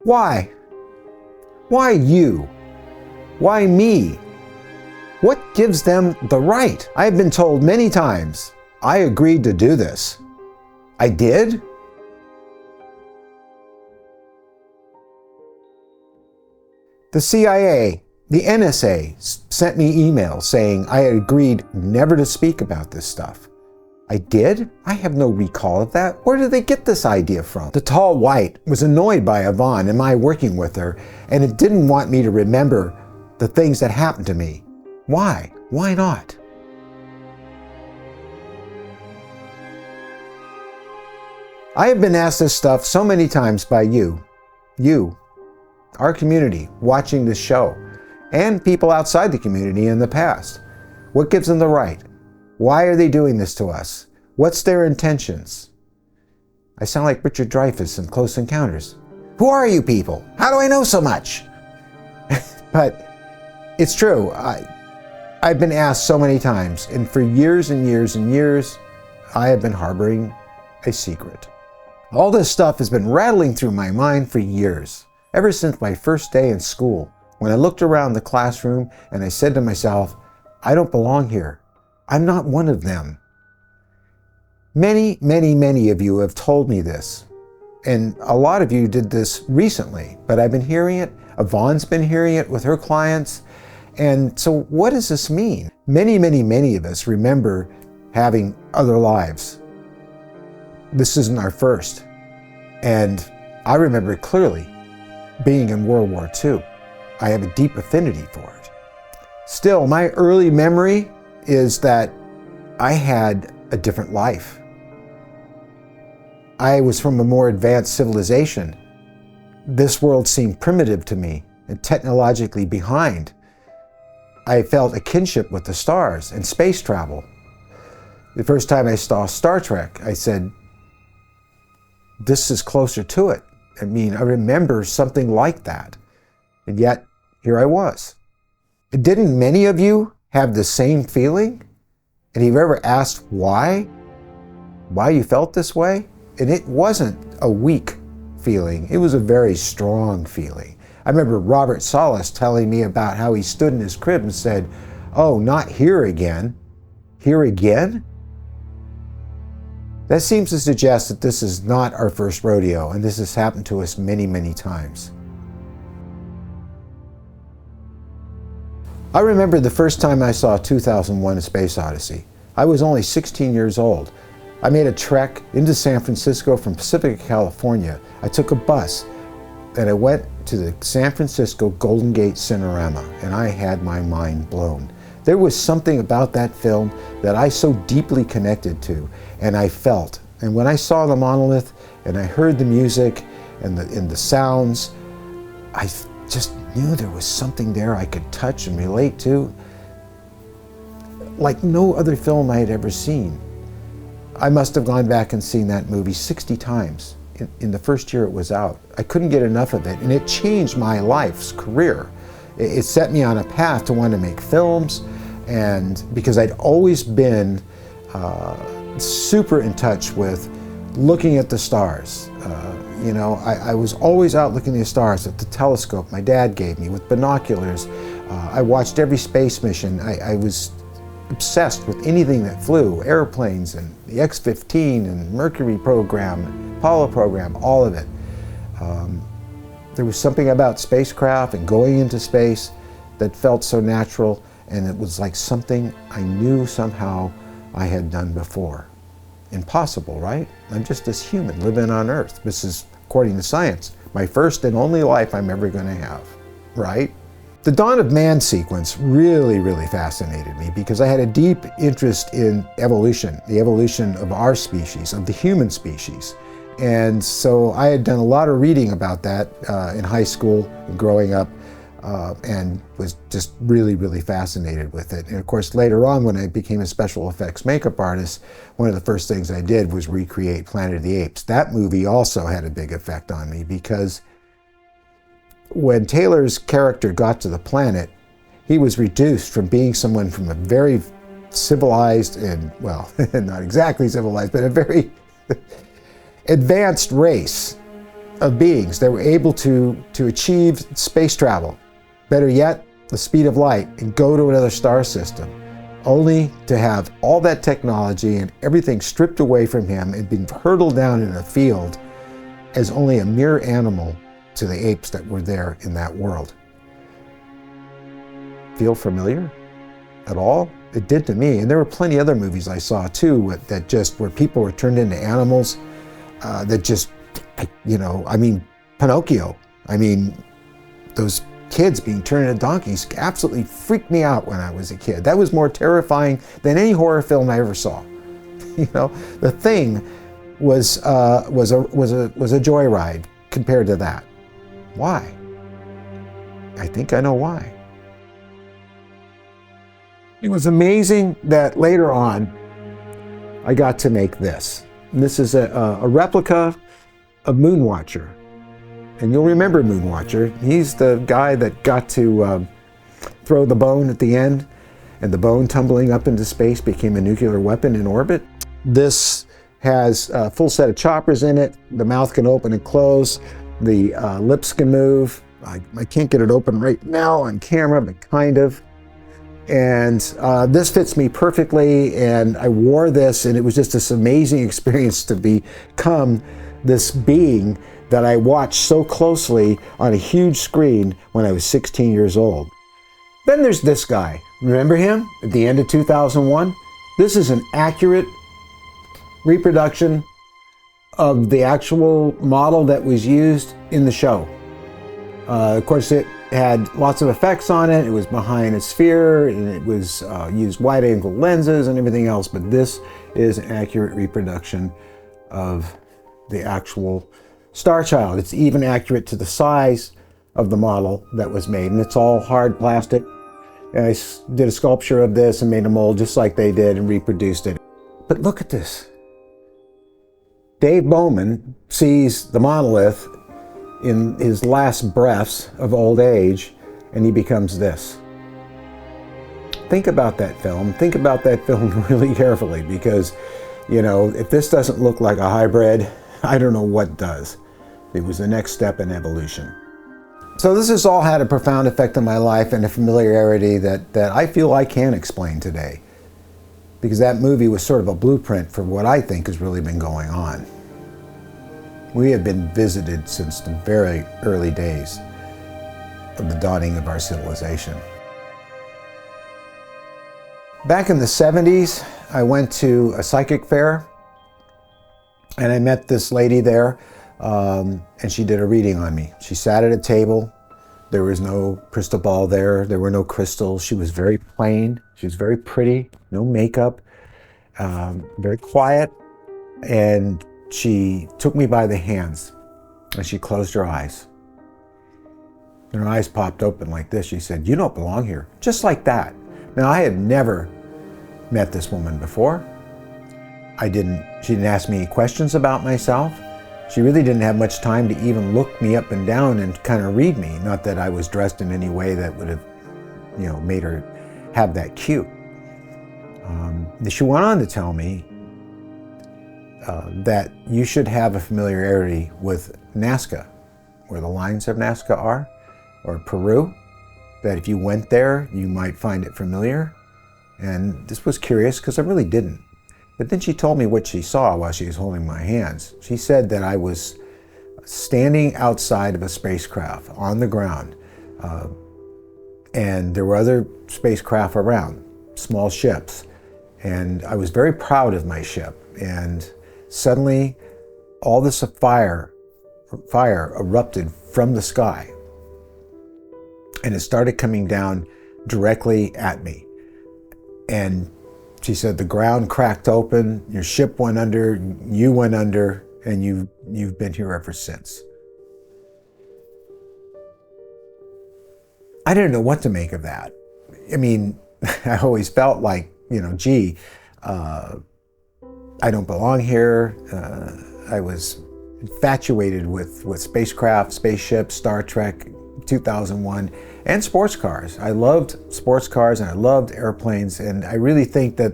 Why? Why you? Why me? What gives them the right? I have been told many times, I agreed to do this. I did? The CIA, the NSA sent me emails saying I had agreed never to speak about this stuff. I did? I have no recall of that. Where did they get this idea from? The tall white was annoyed by Yvonne and my working with her, and it didn't want me to remember the things that happened to me. Why? Why not? I have been asked this stuff so many times by you, our community, watching this show, and people outside the community in the past. What gives them the right? Why are they doing this to us? What's their intentions? I sound like Richard Dreyfuss in Close Encounters. Who are you people? How do I know so much? But it's true. I've been asked so many times, and for years and years and years, I have been harboring a secret. All this stuff has been rattling through my mind for years. Ever since my first day in school, when I looked around the classroom and I said to myself, I don't belong here. I'm not one of them. Many, many, many of you have told me this. And a lot of you did this recently, but I've been hearing it. Yvonne's been hearing it with her clients. And so what does this mean? Many, many, many of us remember having other lives. This isn't our first. And I remember it clearly. Being in World War II, I have a deep affinity for it. Still, my early memory is that I had a different life. I was from a more advanced civilization. This world seemed primitive to me and technologically behind. I felt a kinship with the stars and space travel. The first time I saw Star Trek, I said, this is closer to it. I mean, I remember something like that. And yet, here I was. Didn't many of you have the same feeling? And have you ever asked why you felt this way? And it wasn't a weak feeling. It was a very strong feeling. I remember Robert Salas telling me about how he stood in his crib and said, oh, not here again. Here again? That seems to suggest that this is not our first rodeo, and this has happened to us many, many times. I remember the first time I saw 2001: A Space Odyssey. I was only 16 years old. I made a trek into San Francisco from Pacifica, California. I took a bus, and I went to the San Francisco Golden Gate Cinerama, and I had my mind blown. There was something about that film that I so deeply connected to, and I felt. And when I saw the monolith, and I heard the music and the sounds, I just knew there was something there I could touch and relate to, like no other film I had ever seen. I must have gone back and seen that movie 60 times in the first year it was out. I couldn't get enough of it, and it changed my life's career. It set me on a path to want to make films, and because I'd always been super in touch with looking at the stars. I was always out looking at the stars at the telescope my dad gave me with binoculars. I watched every space mission. I was obsessed with anything that flew, airplanes and the X-15 and Mercury program, Apollo program, all of it. There was something about spacecraft and going into space that felt so natural, and it was like something I knew somehow I had done before. Impossible, right? I'm just this human living on Earth. This is, according to science, my first and only life I'm ever going to have, right? The Dawn of Man sequence really, really fascinated me because I had a deep interest in evolution, the evolution of our species, of the human species. And so I had done a lot of reading about that in high school and growing up, and was just really, really fascinated with it. And of course, later on when I became a special effects makeup artist, one of the first things I did was recreate Planet of the Apes. That movie also had a big effect on me because when Taylor's character got to the planet, he was reduced from being someone from a very civilized and, well, not exactly civilized, but a very advanced race of beings that were able to achieve space travel, better yet, the speed of light, and go to another star system, only to have all that technology and everything stripped away from him and being hurtled down in a field as only a mere animal to the apes that were there in that world. Feel familiar at all? It did to me. And there were plenty of other movies I saw too that just where people were turned into animals that just, you know, I mean, Pinocchio. I mean, those kids being turned into donkeys absolutely freaked me out when I was a kid. That was more terrifying than any horror film I ever saw. You know, The Thing was a joyride compared to that. Why? I think I know why. It was amazing that later on I got to make this. This is a replica of Moonwatcher. And you'll remember Moonwatcher. He's the guy that got to throw the bone at the end, and the bone tumbling up into space became a nuclear weapon in orbit. This has a full set of choppers in it. The mouth can open and close. The lips can move. I can't get it open right now on camera, but kind of. And this fits me perfectly, and I wore this, and it was just this amazing experience to become this being that I watched so closely on a huge screen when I was 16 years old. Then there's this guy. Remember him at the end of 2001? This is an accurate reproduction of the actual model that was used in the show. Of course, it had lots of effects on it. It was behind a sphere, and it was used wide-angle lenses and everything else, but this is an accurate reproduction of the actual Star Child. It's even accurate to the size of the model that was made, and it's all hard plastic. And I did a sculpture of this and made a mold just like they did and reproduced it. But look at this. Dave Bowman sees the monolith in his last breaths of old age, and he becomes this. Think about that film. Think about that film really carefully, because, you know, if this doesn't look like a hybrid, I don't know what does. It was the next step in evolution. So this has all had a profound effect on my life and a familiarity that I feel I can explain today, because that movie was sort of a blueprint for what I think has really been going on. We have been visited since the very early days of the dawning of our civilization. Back in the 70s, I went to a psychic fair, and I met this lady there, and she did a reading on me. She sat at a table. There was no crystal ball there. There were no crystals. She was very plain. She was very pretty, no makeup, very quiet, and she took me by the hands, and she closed her eyes. And her eyes popped open like this. She said, "You don't belong here." Just like that. Now, I had never met this woman before. She didn't ask me any questions about myself. She really didn't have much time to even look me up and down and kind of read me. Not that I was dressed in any way that would have, you know, made her have that cue. She went on to tell me that you should have a familiarity with Nazca, where the lines of Nazca are, or Peru, that if you went there, you might find it familiar. And this was curious because I really didn't. But then she told me what she saw while she was holding my hands. She said that I was standing outside of a spacecraft on the ground, and there were other spacecraft around, small ships. And I was very proud of my ship. And suddenly, all this fire erupted from the sky, and it started coming down directly at me. And she said, the ground cracked open, your ship went under, you went under, and you've been here ever since. I didn't know what to make of that. I mean, I always felt like, you know, gee, I don't belong here. I was infatuated with spacecraft, spaceships, Star Trek, 2001, and sports cars. I loved sports cars and I loved airplanes, and I really think that,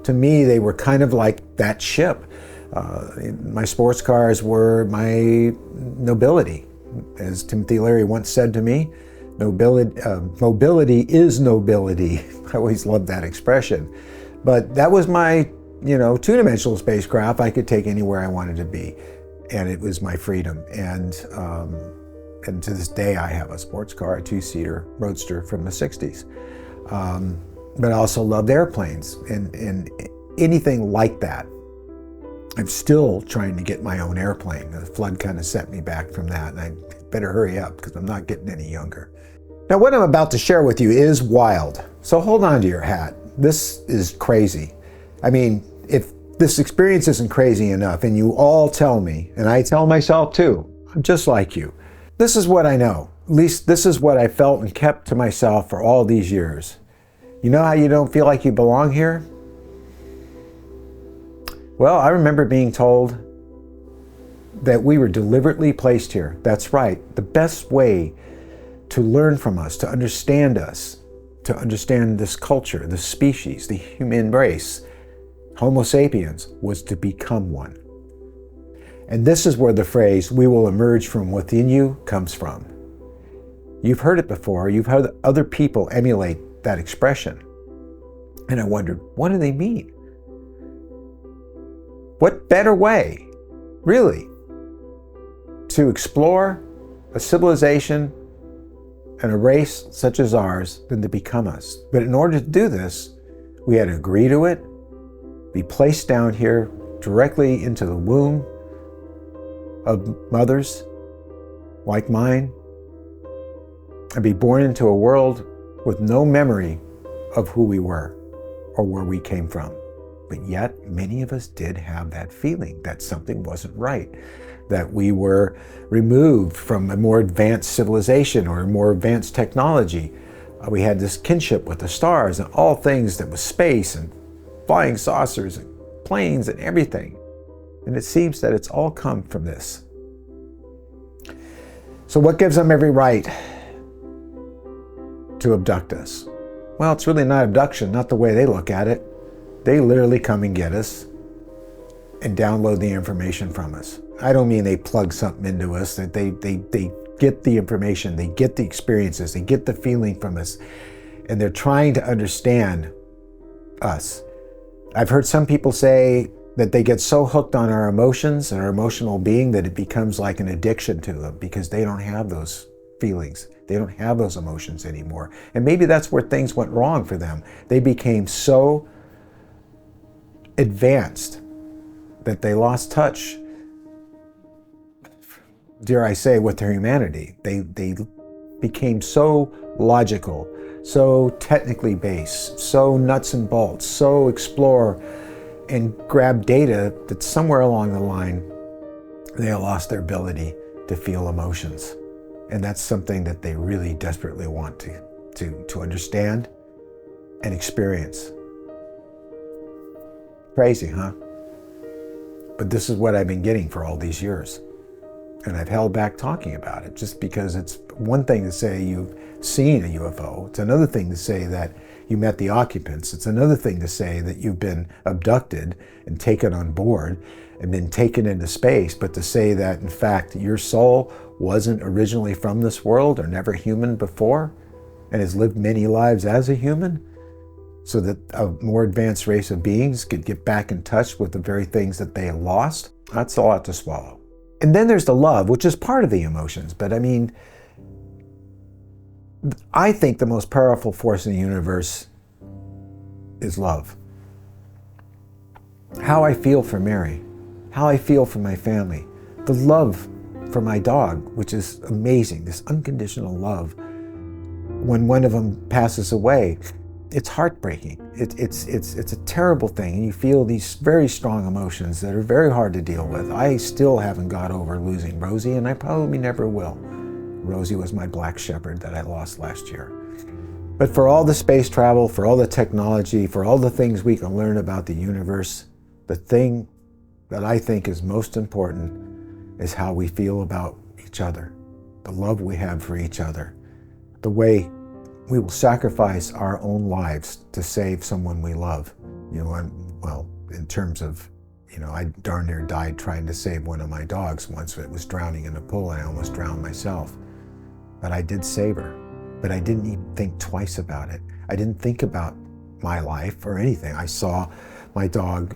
to me, they were kind of like that ship. My sports cars were my nobility. As Timothy Leary once said to me, mobility is nobility. I always loved that expression. But that was my, two-dimensional spacecraft. I could take anywhere I wanted to be, and it was my freedom. And to this day, I have a sports car, a two-seater Roadster from the 60s. But I also loved airplanes and anything like that. I'm still trying to get my own airplane. The flood kind of set me back from that, and I better hurry up because I'm not getting any younger. Now, what I'm about to share with you is wild, so hold on to your hat. This is crazy. I mean, if this experience isn't crazy enough, and you all tell me, and I tell myself too, I'm just like you. This is what I know. At least this is what I felt and kept to myself for all these years. You know how you don't feel like you belong here? Well, I remember being told that we were deliberately placed here. That's right. The best way to learn from us, to understand this culture, this species, the human race, Homo sapiens, was to become one. And this is where the phrase, "we will emerge from within you," comes from. You've heard it before. You've heard other people emulate that expression. And I wondered, what do they mean? What better way, really, to explore a civilization and a race such as ours than to become us? But in order to do this, we had to agree to it, be placed down here directly into the womb of mothers like mine, and be born into a world with no memory of who we were or where we came from. But yet, many of us did have that feeling that something wasn't right, that we were removed from a more advanced civilization or a more advanced technology. We had this kinship with the stars and all things that was space and flying saucers and planes and everything. And it seems that it's all come from this. So what gives them every right to abduct us? Well, it's really not abduction, not the way they look at it. They literally come and get us and download the information from us. I don't mean they plug something into us, that they get the information, they get the experiences, they get the feeling from us, and they're trying to understand us. I've heard some people say that they get so hooked on our emotions and our emotional being that it becomes like an addiction to them because they don't have those feelings. They don't have those emotions anymore. And maybe that's where things went wrong for them. They became so advanced that they lost touch, dare I say, with their humanity. They became so logical, so technically based, so nuts and bolts, so explore and grab data that somewhere along the line they lost their ability to feel emotions. And that's something that they really desperately want to understand and experience. Crazy, huh? But this is what I've been getting for all these years. And I've held back talking about it just because it's one thing to say you've seen a UFO. It's another thing to say that you met the occupants. It's another thing to say that you've been abducted and taken on board and been taken into space. But to say that, in fact, your soul wasn't originally from this world or never human before and has lived many lives as a human, so that a more advanced race of beings could get back in touch with the very things that they lost, that's a lot to swallow. And then there's the love, which is part of the emotions. But I mean, I think the most powerful force in the universe is love. How I feel for Mary, how I feel for my family, the love for my dog, which is amazing, this unconditional love. When one of them passes away, it's heartbreaking. It's a terrible thing, and you feel these very strong emotions that are very hard to deal with. I still haven't got over losing Rosie, and I probably never will. Rosie was my black shepherd that I lost last year. But for all the space travel, for all the technology, for all the things we can learn about the universe, the thing that I think is most important is how we feel about each other, the love we have for each other, the way we will sacrifice our own lives to save someone we love. You know, well, in terms of You know, I darn near died trying to save one of my dogs once. It was drowning in a pool and I almost drowned myself. But I did save her. But I didn't even think twice about it. I didn't think about my life or anything. I saw my dog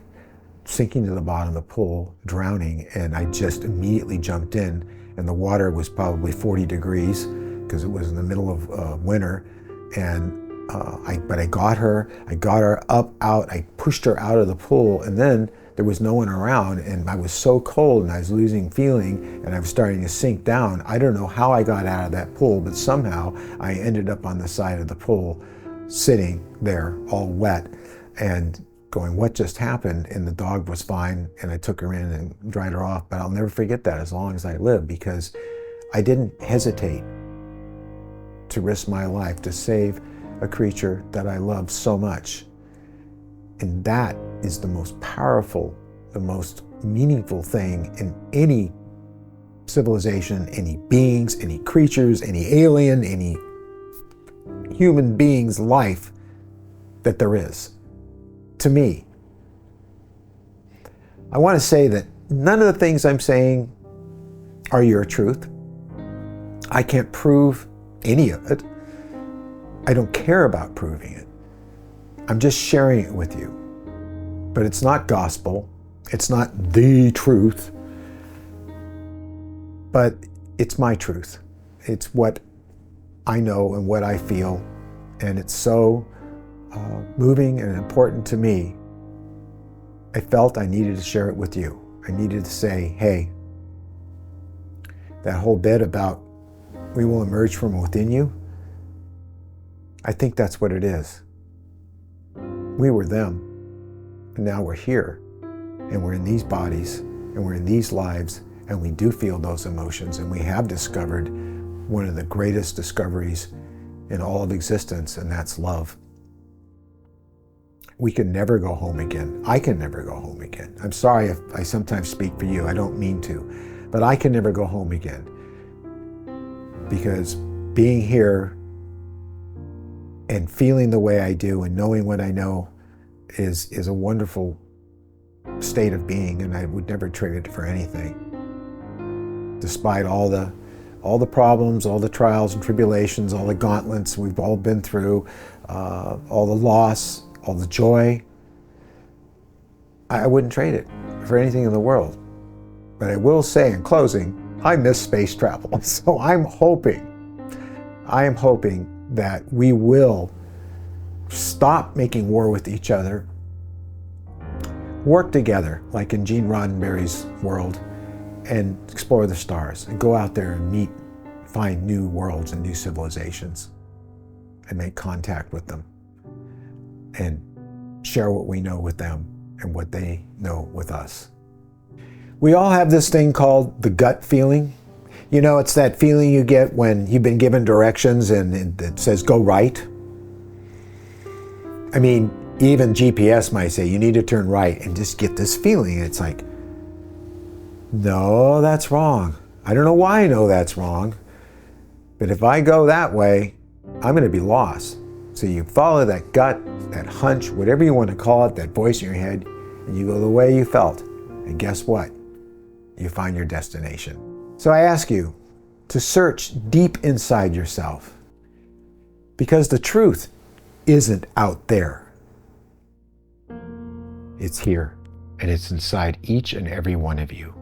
sinking to the bottom of the pool, drowning, and I just immediately jumped in, and the water was probably 40 degrees because it was in the middle of winter. And but I got her up, out, I pushed her out of the pool, and then there was no one around, and I was so cold and I was losing feeling and I was starting to sink down. I don't know how I got out of that pool, but somehow I ended up on the side of the pool, sitting there all wet and going, what just happened? And the dog was fine, and I took her in and dried her off. But I'll never forget that as long as I live, because I didn't hesitate to risk my life to save a creature that I love so much. And that is the most powerful, the most meaningful thing in any civilization, any beings, any creatures, any alien, any human being's life that there is, to me. I want to say that none of the things I'm saying are your truth. I can't prove any of it. I don't care about proving it. I'm just sharing it with you. But it's not gospel. It's not the truth. But it's my truth. It's what I know and what I feel. And it's so moving and important to me. I felt I needed to share it with you. I needed to say, hey, that whole bit about we will emerge from within you, I think that's what it is. We were them, and now we're here, and we're in these bodies, and we're in these lives, and we do feel those emotions, and we have discovered one of the greatest discoveries in all of existence, and that's love. We can never go home again. I can never go home again. I'm sorry if I sometimes speak for you. I don't mean to, but I can never go home again, because being here and feeling the way I do and knowing what I know is a wonderful state of being, and I would never trade it for anything. Despite all the problems, all the trials and tribulations, all the gauntlets we've all been through, all the loss, all the joy, I wouldn't trade it for anything in the world. But I will say in closing, I miss space travel. So I am hoping that we will stop making war with each other, work together, like in Gene Roddenberry's world, and explore the stars, and go out there and find new worlds and new civilizations, and make contact with them, and share what we know with them and what they know with us. We all have this thing called the gut feeling. You know, it's that feeling you get when you've been given directions and it says, go right. I mean, even GPS might say, you need to turn right, and just get this feeling. It's like, no, that's wrong. I don't know why I know that's wrong, but if I go that way, I'm going to be lost. So you follow that gut, that hunch, whatever you want to call it, that voice in your head, and you go the way you felt. And guess what? You find your destination. So I ask you to search deep inside yourself, because the truth isn't out there. It's here, and it's inside each and every one of you.